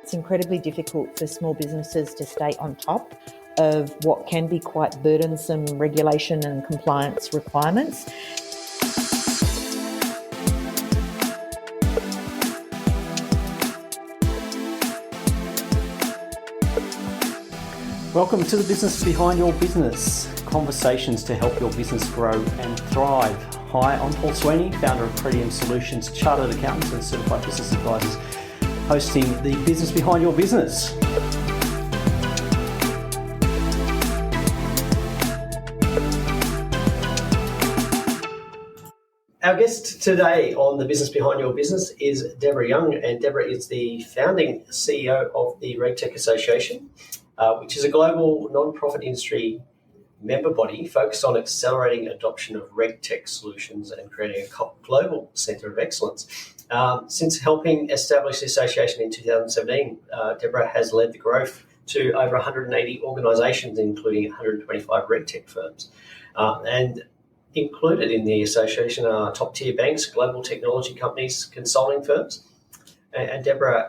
it's incredibly difficult for small businesses to stay on top of what can be quite burdensome regulation and compliance requirements. Welcome to the Business Behind Your Business, conversations to help your business grow and thrive. Hi, I'm Paul Sweeney, founder of Pretium Solutions, Chartered Accountants and Certified Business Advisors, hosting the Business Behind Your Business. Our guest today on the Business Behind Your Business is Deborah Young, and Deborah is the founding CEO of the RegTech Association, which is a global non-profit industry member body focused on accelerating adoption of RegTech solutions and creating a global centre of excellence. Since helping establish the association in 2017, Deborah has led the growth to over 180 organisations, including 125 RegTech firms. And included in the association are top-tier banks, global technology companies, consulting firms. And Deborah,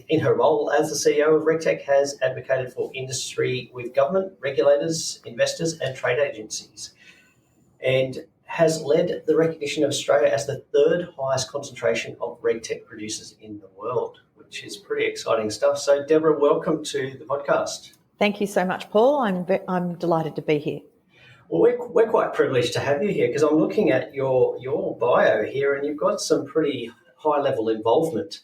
in her role as the CEO of RegTech, has advocated for industry with government, regulators, investors and trade agencies, and has led the recognition of Australia as the third highest concentration of RegTech producers in the world, which is pretty exciting stuff. So, Deborah, welcome to the podcast. Thank you so much, Paul. I'm delighted to be here. Well, we're quite privileged to have you here because I'm looking at your bio here, and you've got some pretty high-level involvement.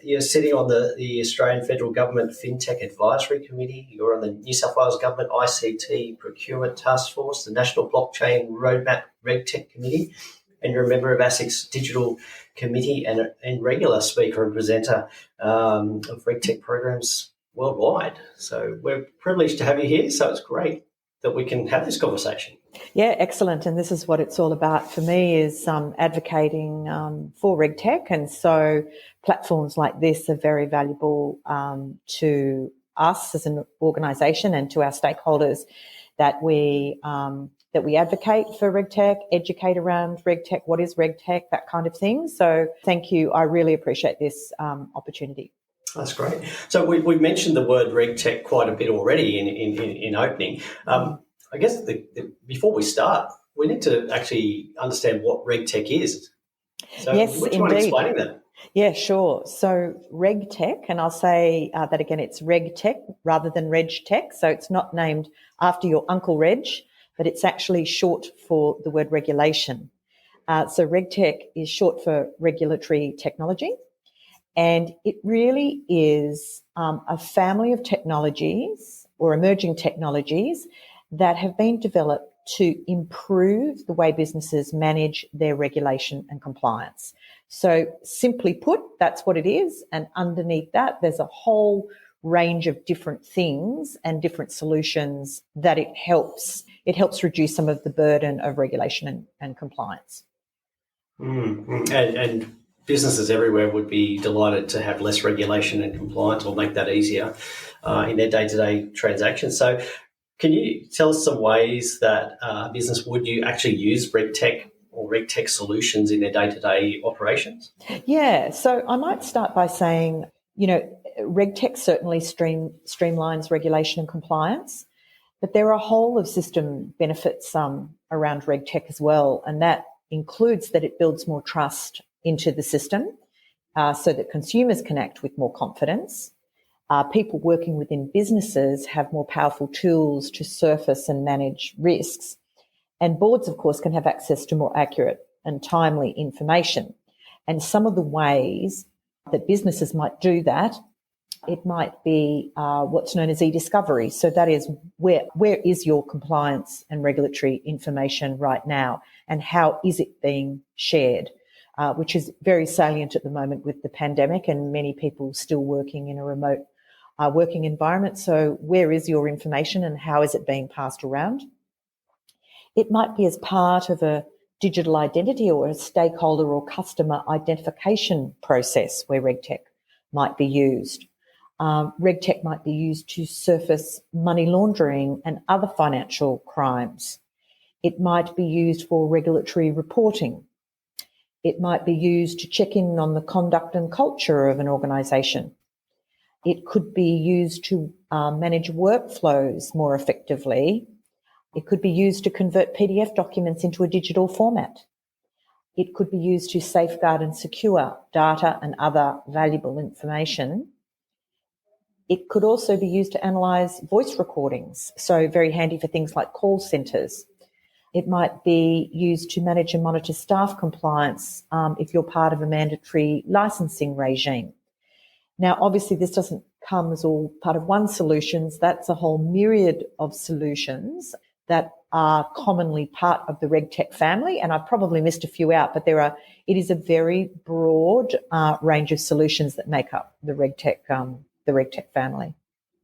You're sitting on the Australian Federal Government FinTech Advisory Committee. You're on the New South Wales Government ICT Procurement Task Force, the National Blockchain Roadmap RegTech Committee, and you're a member of ASIC's Digital Committee and regular speaker and presenter of RegTech programs worldwide. So we're privileged to have you here, so it's great that we can have this conversation. Yeah, excellent. And this is what it's all about for me, is advocating for RegTech. And so platforms like this are very valuable to us as an organisation and to our stakeholders, that we advocate for RegTech, educate around RegTech, what is RegTech, that kind of thing. So thank you. I really appreciate this opportunity. That's great. So we've mentioned the word RegTech quite a bit already in opening. I guess before we start, we need to actually understand what RegTech is. So yes, would you mind explaining that? Yeah, sure. So RegTech, and I'll say that again, it's RegTech rather than RegTech. So it's not named after your Uncle Reg, but it's actually short for the word regulation. So RegTech is short for regulatory technology. And it really is a family of technologies or emerging technologies that have been developed to improve the way businesses manage their regulation and compliance. So simply put, that's what it is. And underneath that, there's a whole range of different things and different solutions that it helps reduce some of the burden of regulation and compliance. And businesses everywhere would be delighted to have less regulation and compliance, or make that easier in their day-to-day transactions. So can you tell us some ways that business would you actually use RegTech or RegTech solutions in their day-to-day operations? Yeah, so I might start by saying, RegTech certainly streamlines regulation and compliance, but there are a whole of system benefits around RegTech as well, and that includes that it builds more trust into the system so that consumers can act with more confidence. People working within businesses have more powerful tools to surface and manage risks. And boards, of course, can have access to more accurate and timely information. And some of the ways that businesses might do that, it might be what's known as e-discovery. So that is where is your compliance and regulatory information right now, and how is it being shared? Which is very salient at the moment with the pandemic and many people still working in a remote working environment. So where is your information and how is it being passed around? It might be as part of a digital identity or a stakeholder or customer identification process where RegTech might be used. RegTech might be used to surface money laundering and other financial crimes. It might be used for regulatory reporting. It might be used to check in on the conduct and culture of an organisation. It could be used to manage workflows more effectively. It could be used to convert PDF documents into a digital format. It could be used to safeguard and secure data and other valuable information. It could also be used to analyse voice recordings, so very handy for things like call centres. It might be used to manage and monitor staff compliance if you're part of a mandatory licensing regime. Now, obviously, this doesn't come as all part of one solution. That's a whole myriad of solutions that are commonly part of the RegTech family, and I've probably missed a few out, but it is a very broad range of solutions that make up the RegTech family.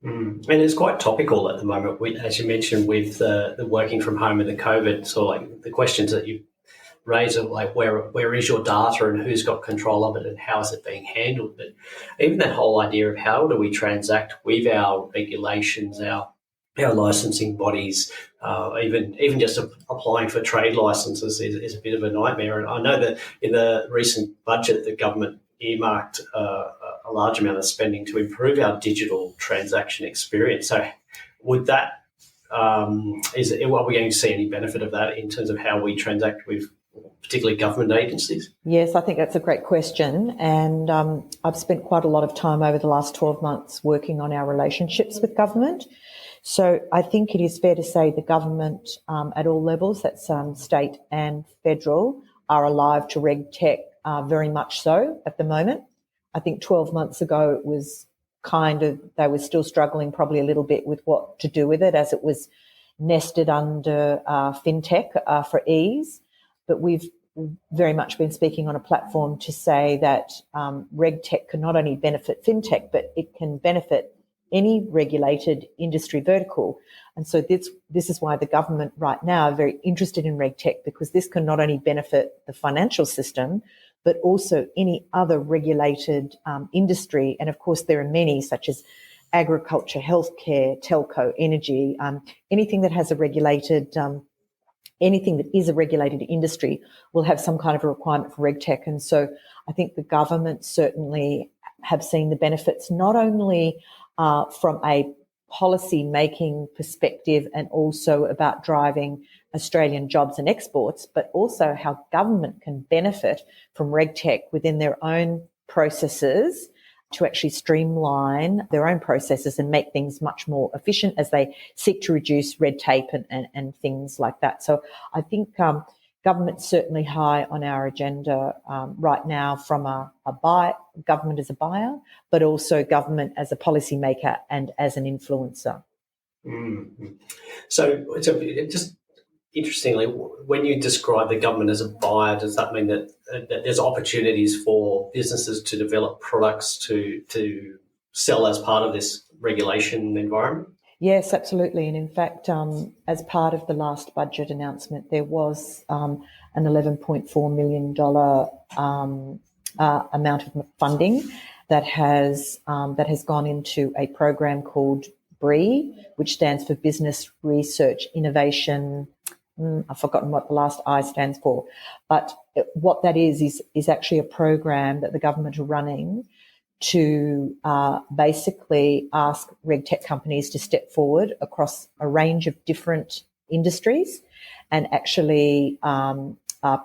And it's quite topical at the moment, as you mentioned, with the working from home and the COVID. So, like the questions that you raise are like, where is your data and who's got control of it and how is it being handled? But even that whole idea of how do we transact with our regulations, our licensing bodies, even just applying for trade licenses is a bit of a nightmare. And I know that in the recent budget, the government earmarked a large amount of spending to improve our digital transaction experience. So would that, are we going to see any benefit of that in terms of how we transact with particularly government agencies? Yes, I think that's a great question. And I've spent quite a lot of time over the last 12 months working on our relationships with government. So I think it is fair to say the government at all levels, that's state and federal, are alive to RegTech very much so at the moment. I think 12 months ago it was they were still struggling probably a little bit with what to do with it as it was nested under fintech for ease. But we've very much been speaking on a platform to say that RegTech can not only benefit fintech, but it can benefit any regulated industry vertical. And so this is why the government right now are very interested in RegTech, because this can not only benefit the financial system, but also any other regulated industry. And of course, there are many, such as agriculture, healthcare, telco, energy, anything that has a regulated anything that is a regulated industry will have some kind of a requirement for RegTech. And so I think the government certainly have seen the benefits, not only from a policy making perspective and also about driving Australian jobs and exports, but also how government can benefit from RegTech within their own processes to actually streamline their own processes and make things much more efficient as they seek to reduce red tape and things like that. So I think government's certainly high on our agenda right now from government as a buyer, but also government as a policymaker and as an influencer. Mm-hmm. So just interestingly, when you describe the government as a buyer, does that mean that there's opportunities for businesses to develop products to sell as part of this regulation environment? Yes, absolutely. And in fact, as part of the last budget announcement, there was an $11.4 million amount of funding that has gone into a program called BRE, which stands for Business Research Innovation. I've forgotten what the last I stands for, but what that is actually a program that the government are running to basically ask RegTech companies to step forward across a range of different industries and actually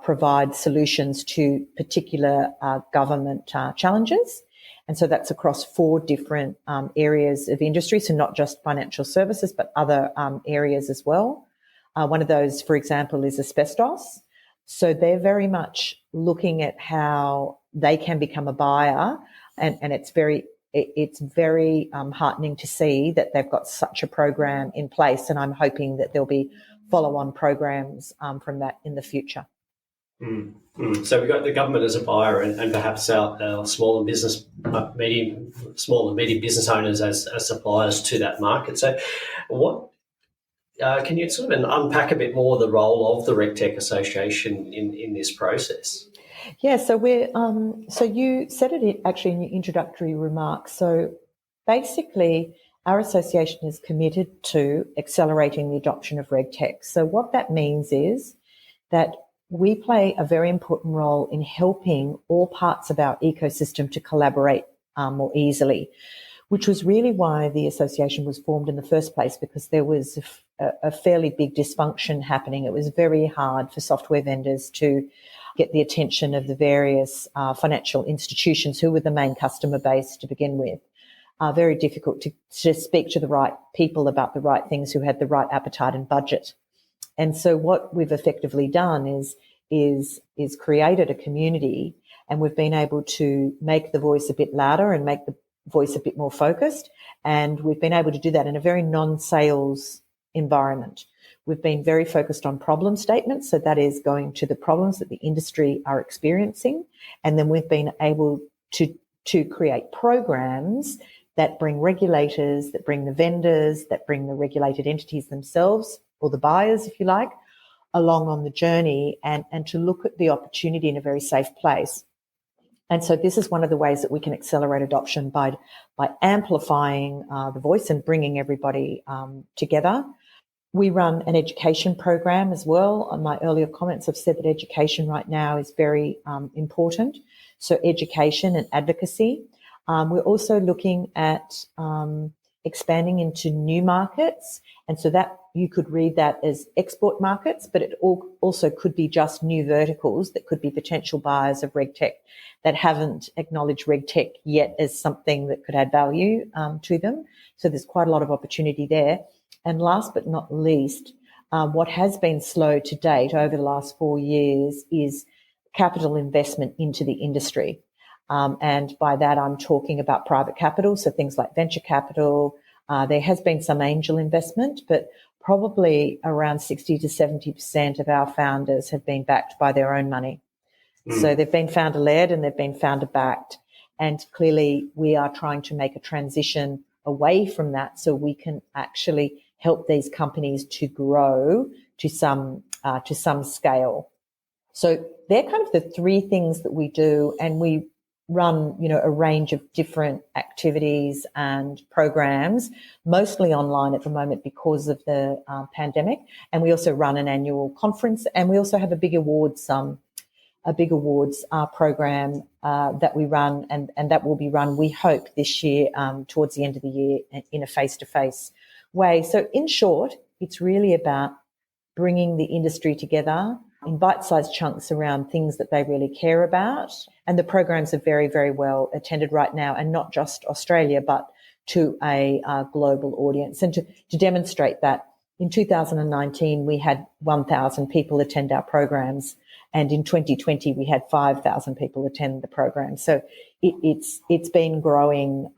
provide solutions to particular government challenges. And so that's across 4 different areas of industry, so not just financial services, but other areas as well. One of those, for example, is asbestos. So they're very much looking at how they can become a buyer, and it's very heartening to see that they've got such a program in place, and I'm hoping that there'll be follow-on programs from that in the future. So we've got the government as a buyer and perhaps our small and medium business owners as suppliers to that market. So what can you sort of unpack a bit more the role of the RegTech Association in this process? Yeah, so so you said it actually in your introductory remarks. So basically, our association is committed to accelerating the adoption of RegTech. So what that means is that we play a very important role in helping all parts of our ecosystem to collaborate more easily. which was really why the association was formed in the first place, because there was a fairly big dysfunction happening. It was very hard for software vendors to get the attention of the various financial institutions who were the main customer base to begin with. Very difficult to speak to the right people about the right things who had the right appetite and budget. And so what we've effectively done is created a community, and we've been able to make the voice a bit louder and make the voice a bit more focused. And we've been able to do that in a very non-sales environment. We've been very focused on problem statements. So that is going to the problems that the industry are experiencing. And then we've been able to create programs that bring regulators, that bring the vendors, that bring the regulated entities themselves, or the buyers, if you like, along on the journey, and to look at the opportunity in a very safe place. And so this is one of the ways that we can accelerate adoption by amplifying the voice and bringing everybody together. We run an education program as well. On my earlier comments, I've said that education right now is very important. So education and advocacy. We're also looking at expanding into new markets. And so that you could read that as export markets, but it also could be just new verticals that could be potential buyers of RegTech that haven't acknowledged RegTech yet as something that could add value to them. So there's quite a lot of opportunity there. And last but not least, what has been slow to date over the last 4 years is capital investment into the industry. And by that, I'm talking about private capital, so things like venture capital. There has been some angel investment, but probably around 60 to 70% of our founders have been backed by their own money. So they've been founder-led and they've been founder-backed. And clearly we are trying to make a transition away from that so we can actually help these companies to grow to some scale. So they're kind of the three things that we do, and we run, a range of different activities and programs, mostly online at the moment because of the pandemic. And we also run an annual conference, and we also have a big awards program that we run, and that will be run, we hope, this year towards the end of the year in a face-to-face way. So in short, it's really about bringing the industry together in bite-sized chunks around things that they really care about. And the programs are very, very well attended right now, and not just Australia, but to a global audience. And to demonstrate that, in 2019, we had 1,000 people attend our programs. And in 2020, we had 5,000 people attend the program. So it's been growing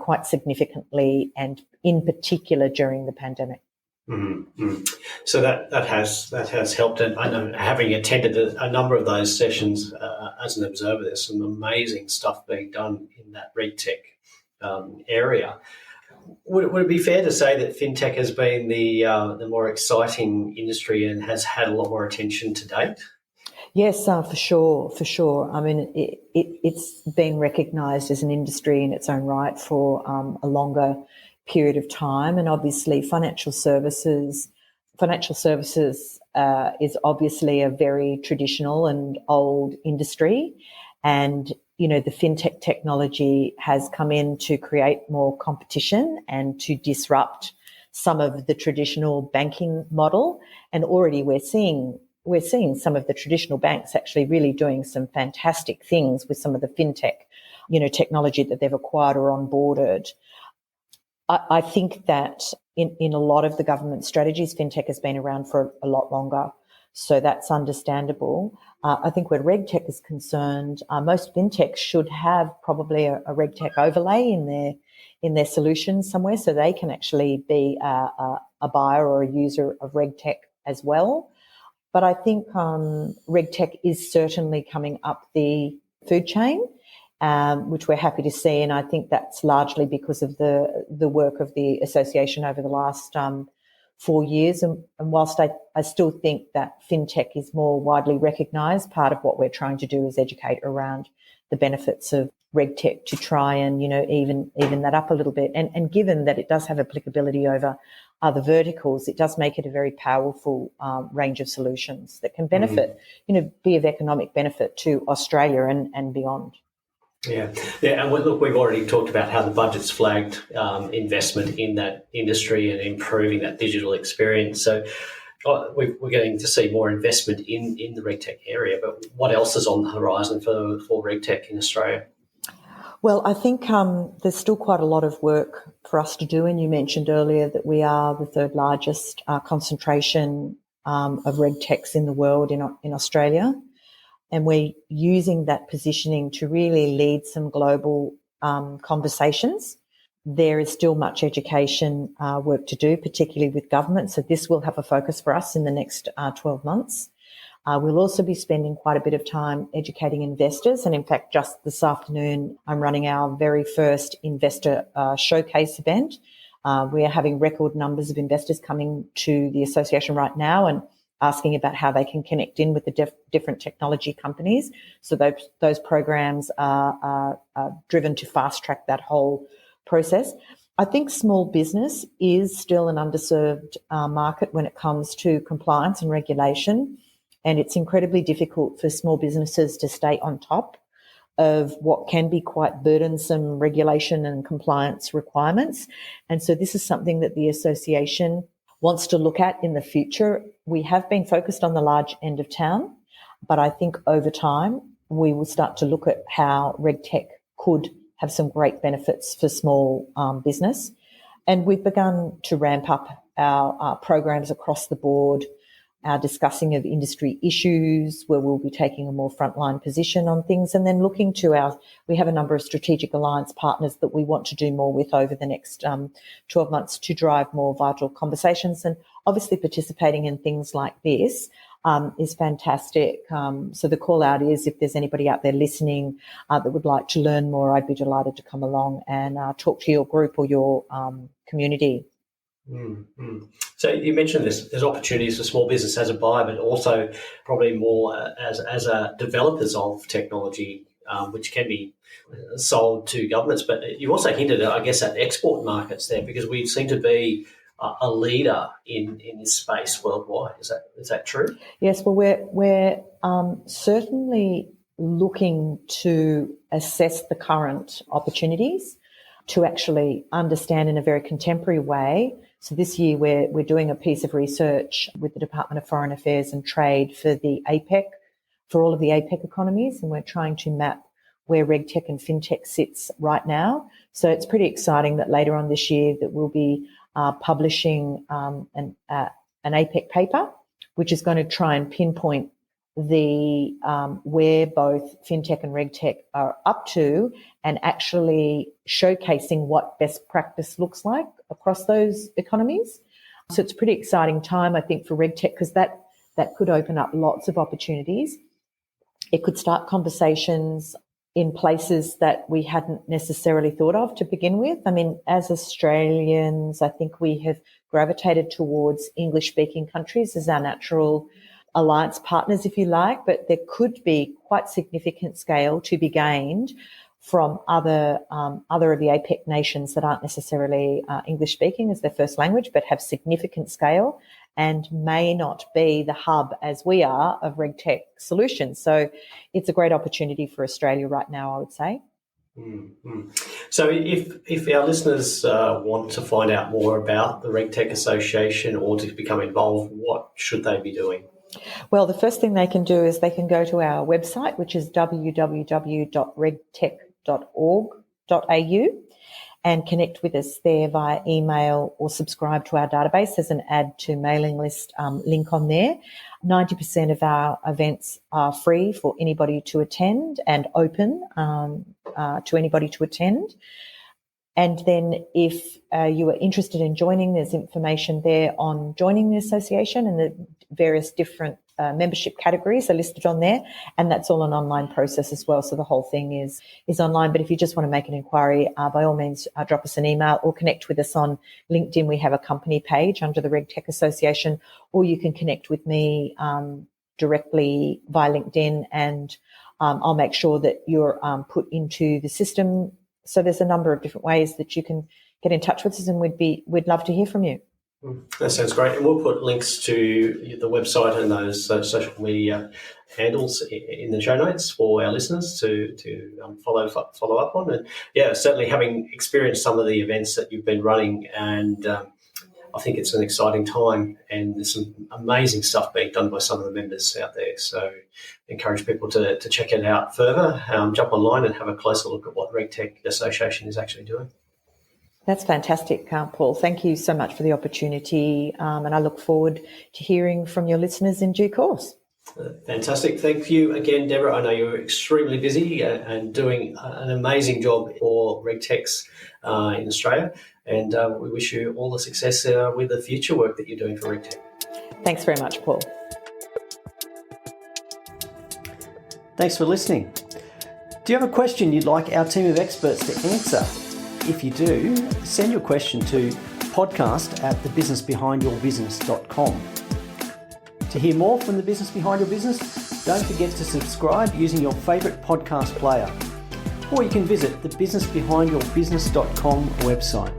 quite significantly, and in particular during the pandemic. Mm-hmm. So that has helped, and I know, having attended a number of those sessions as an observer, there's some amazing stuff being done in that RegTech area. Would it be fair to say that fintech has been the more exciting industry and has had a lot more attention to date? Yes, for sure. I mean, it's been recognised as an industry in its own right for a longer period of time, and obviously financial services is obviously a very traditional and old industry, and the fintech technology has come in to create more competition and to disrupt some of the traditional banking model. And already we're seeing some of the traditional banks actually really doing some fantastic things with some of the fintech technology that they've acquired or onboarded. I think that in a lot of the government strategies, fintech has been around for a lot longer, so that's understandable. I think where RegTech is concerned, most fintechs should have probably a RegTech overlay in their solutions somewhere, so they can actually be a buyer or a user of RegTech as well. But I think RegTech is certainly coming up the food chain, which we're happy to see. And I think that's largely because of the work of the association over the last 4 years. And whilst I still think that fintech is more widely recognised, part of what we're trying to do is educate around the benefits of RegTech to try and, even that up a little bit. And given that it does have applicability over other verticals, it does make it a very powerful range of solutions that can benefit, be of economic benefit to Australia and beyond. Yeah, yeah, and look, we've already talked about how the budget's flagged investment in that industry and improving that digital experience. So we're getting to see more investment in the RegTech area. But what else is on the horizon for RegTech in Australia? Well, I think there's still quite a lot of work for us to do. And you mentioned earlier that we are the third largest concentration of RegTechs in the world in Australia. And we're using that positioning to really lead some global conversations. There is still much education work to do, particularly with government. So this will have a focus for us in the next 12 months. We'll also be spending quite a bit of time educating investors. And in fact, just this afternoon, I'm running our very first investor showcase event. We are having record numbers of investors coming to the association right now and asking about how they can connect in with the different technology companies. So those programs are driven to fast track that whole process. I think small business is still an underserved market when it comes to compliance and regulation. And it's incredibly difficult for small businesses to stay on top of what can be quite burdensome regulation and compliance requirements. And so this is something that the association wants to look at in the future. We have been focused on the large end of town, but I think over time we will start to look at how RegTech could have some great benefits for small business. And we've begun to ramp up our programs across the board, our discussing of industry issues, where we'll be taking a more frontline position on things, and then looking to we have a number of strategic alliance partners that we want to do more with over the next 12 months to drive more vital conversations. And obviously participating in things like this is fantastic. So the call out is, if there's anybody out there listening that would like to learn more, I'd be delighted to come along and talk to your group or your community. Mm-hmm. So you mentioned there's opportunities for small business as a buyer, but also probably more as a developers of technology, which can be sold to governments. But you also hinted, I guess, at export markets there, because we seem to be a leader in this space worldwide. Is that true? Yes. Well, we're certainly looking to assess the current opportunities to actually understand in a very contemporary way. So this year we're doing a piece of research with the Department of Foreign Affairs and Trade for the APEC, for all of the APEC economies, and we're trying to map where RegTech and FinTech sits right now. So it's pretty exciting that later on this year that we'll be publishing an APEC paper, which is going to try and pinpoint the where both FinTech and RegTech are up to, and actually showcasing what best practice looks like across those economies. So it's a pretty exciting time, I think, for RegTech, because that could open up lots of opportunities. It could start conversations in places that we hadn't necessarily thought of to begin with. I mean, as Australians, I think we have gravitated towards English-speaking countries as our natural alliance partners, if you like, but there could be quite significant scale to be gained from other of the APEC nations that aren't necessarily English speaking as their first language, but have significant scale and may not be the hub as we are of RegTech solutions. So it's a great opportunity for Australia right now, I would say. Mm-hmm. So if our listeners want to find out more about the RegTech Association or to become involved, what should they be doing? Well, the first thing they can do is they can go to our website, which is www.regtech.org.au, and connect with us there via email or subscribe to our database. There's an add to mailing list link on there. 90% of our events are free for anybody to attend and open to anybody to attend. And then if you are interested in joining, there's information there on joining the association, and the various different membership categories are listed on there. And that's all an online process as well. So the whole thing is online. But if you just want to make an inquiry, by all means, drop us an email or connect with us on LinkedIn. We have a company page under the RegTech Association, or you can connect with me directly via LinkedIn, and I'll make sure that you're put into the system. So there's a number of different ways that you can get in touch with us, and we'd love to hear from you. That sounds great. And we'll put links to the website and those social media handles in the show notes for our listeners to follow up on. And yeah, certainly having experienced some of the events that you've been running, and I think it's an exciting time, and there's some amazing stuff being done by some of the members out there. So I encourage people to check it out further, jump online and have a closer look at what RegTech Association is actually doing. That's fantastic, Paul. Thank you so much for the opportunity, and I look forward to hearing from your listeners in due course. Fantastic. Thank you again, Deborah. I know you're extremely busy and doing an amazing job for RegTechs in Australia, and we wish you all the success with the future work that you're doing for RegTech. Thanks very much, Paul. Thanks for listening. Do you have a question you'd like our team of experts to answer? If you do, send your question to podcast@thebusinessbehindyourbusiness.com. To hear more from The Business Behind Your Business, don't forget to subscribe using your favourite podcast player. Or you can visit the businessbehindyourbusiness.com website.